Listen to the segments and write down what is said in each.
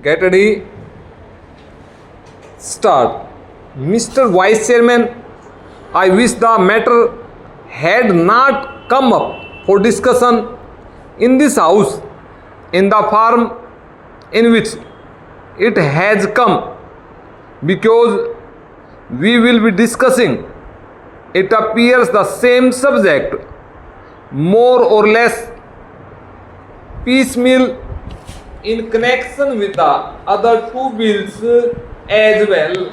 Get ready. Start. Mr. Vice Chairman, I wish the matter had not come up for discussion in this House in the form in which it has come, because we will be discussing, it appears, the same subject more or less piecemeal in connection with the other two bills as well.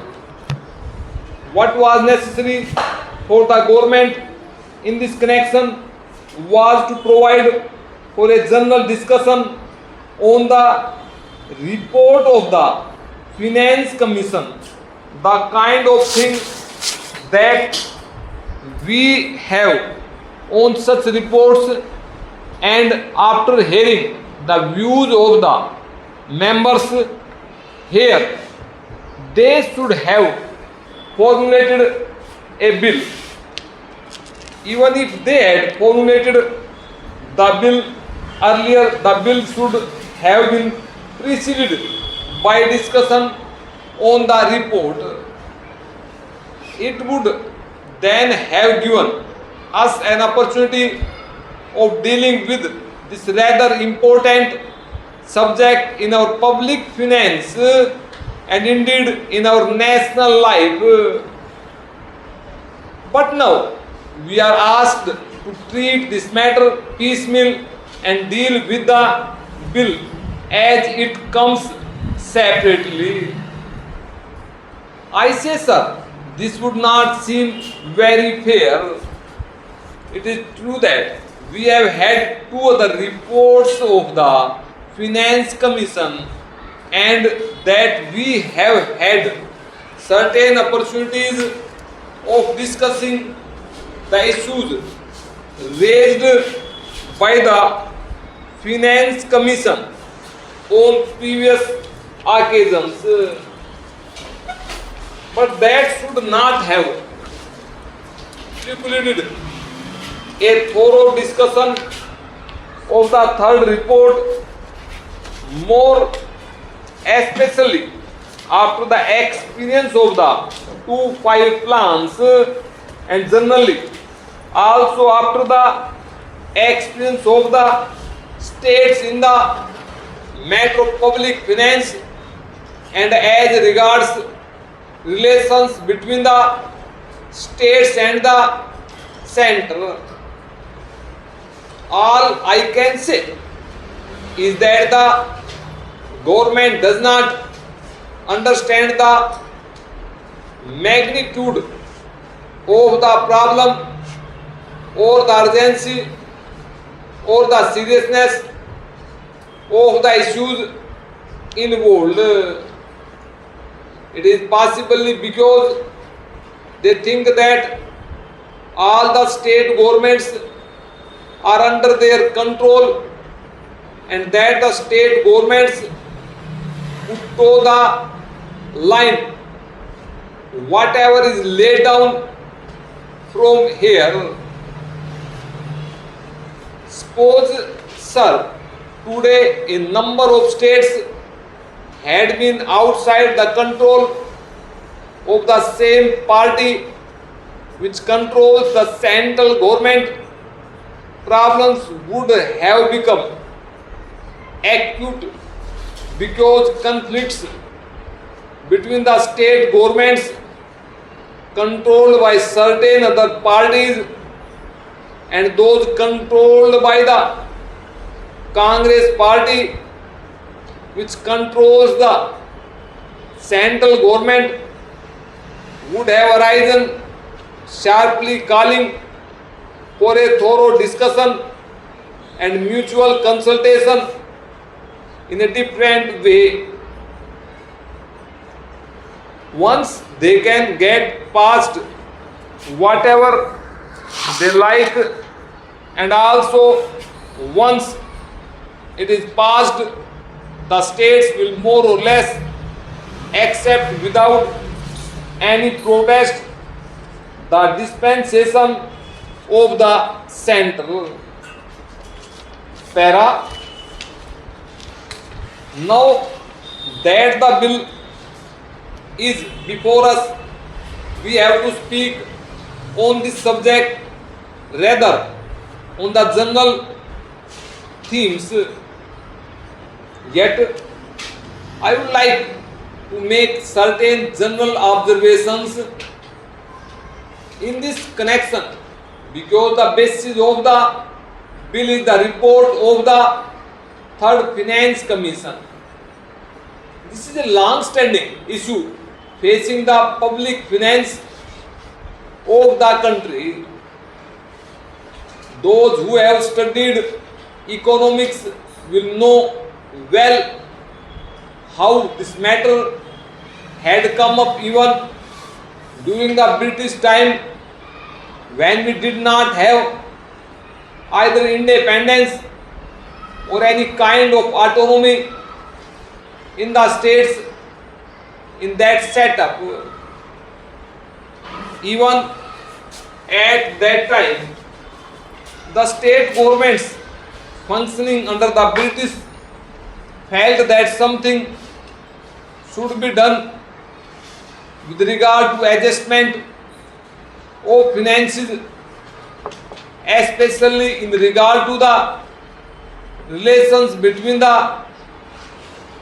What was necessary for the government in this connection was to provide for a general discussion on the report of the Finance Commission, the kind of thing that we have on such reports, and after hearing the views of the members here, they should have formulated a bill. Even if they had formulated the bill earlier, the bill should have been preceded by discussion on the report. It would then have given us an opportunity of dealing with this rather important subject in our public finance and indeed in our national life. But now we are asked to treat this matter piecemeal and deal with the bill as it comes separately. I say, sir, this would not seem very fair. It is true that we have had two other reports of the Finance Commission and that we have had certain opportunities of discussing the issues raised by the Finance Commission on previous occasions. But that should not have precluded a thorough discussion of the third report, more especially after the experience of the 2-5 plans and generally also after the experience of the states in the matter of public finance and as regards relations between the states and the center. All I can say is that the government does not understand the magnitude of the problem or the urgency or the seriousness of the issues involved. It is possibly because they think that all the state governments are under their control and that the state governments would toe the line. Whatever is laid down from here. Suppose, sir, today a number of states had been outside the control of the same party which controls the central government, problems would have become acute because conflicts between the state governments controlled by certain other parties and those controlled by the Congress party which controls the central government would have arisen, sharply calling for a thorough discussion and mutual consultation in a different way. Once they can get past whatever they like, and also once it is passed, the states will more or less accept without any protest the dispensation of the central. Para. Now that the bill is before us, we have to speak on this subject rather on the general themes. Yet I would like to make certain general observations in this connection, because the basis of the bill is the report of the Third Finance Commission. This is a long-standing issue facing the public finance of the country. Those who have studied economics will know well how this matter had come up even during the British time, when we did not have either independence or any kind of autonomy in the states in that setup. Even at that time, the state governments functioning under the British felt that something should be done with regard to adjustment of finances, especially in regard to the relations between the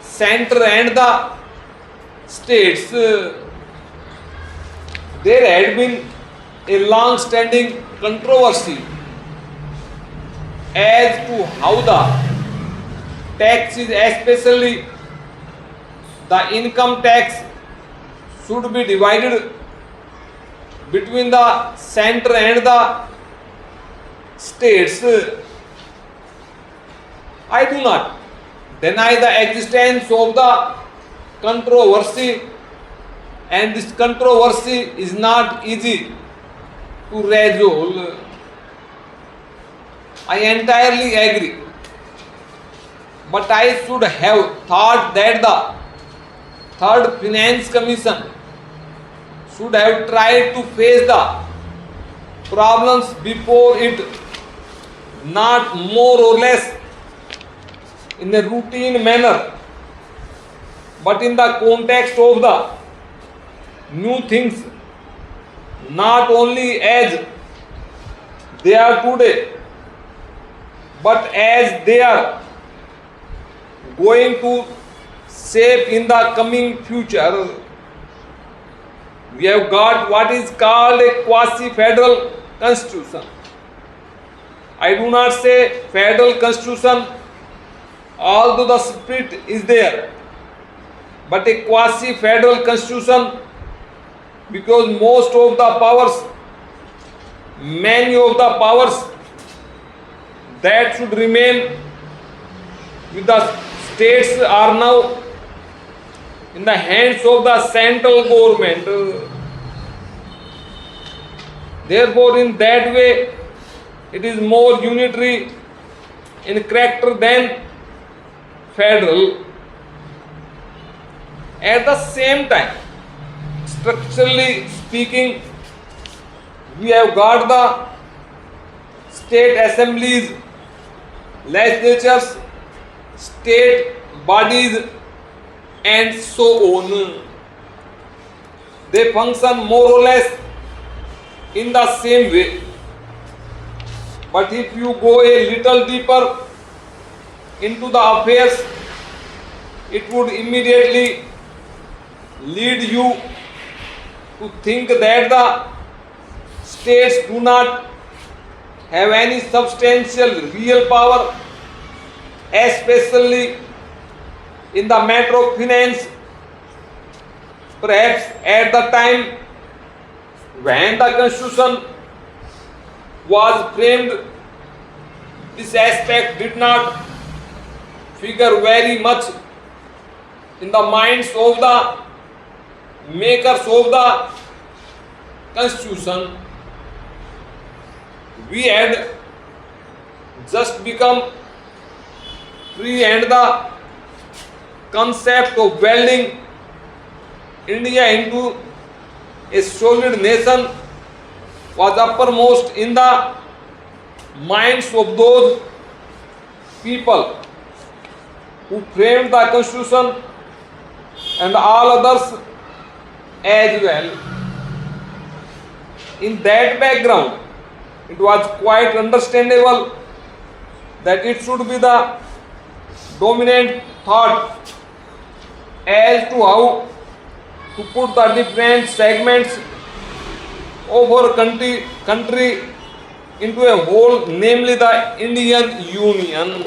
center and the states. There had been a long-standing controversy as to how the taxes, especially the income tax, should be divided between the center and the states. I do not deny the existence of the controversy, and this controversy is not easy to resolve. I entirely agree, but I should have thought that the Third Finance Commission should have tried to face the problems before it, not more or less in a routine manner, but in the context of the new things, not only as they are today, but as they are going to shape in the coming future. We have got what is called a quasi-federal constitution. I do not say federal constitution, although the spirit is there, but a quasi-federal constitution, because most of the powers, many of the powers that should remain with the states are now in the hands of the central government. Therefore, in that way, it is more unitary in character than federal. At the same time, structurally speaking, we have got the state assemblies, legislatures, state bodies, and so on. They function more or less in the same way. But if you go a little deeper into the affairs, it would immediately lead you to think that the states do not have any substantial real power, especially in the matter of finance. Perhaps at the time when the constitution was framed, this aspect did not figure very much in the minds of the makers of the constitution. We had just become free, and the concept of welding India into a solid nation was uppermost in the minds of those people who framed the constitution and all others as well. In that background, it was quite understandable that it should be the dominant thought as to how to put the different segments of our country into a whole, namely the Indian Union.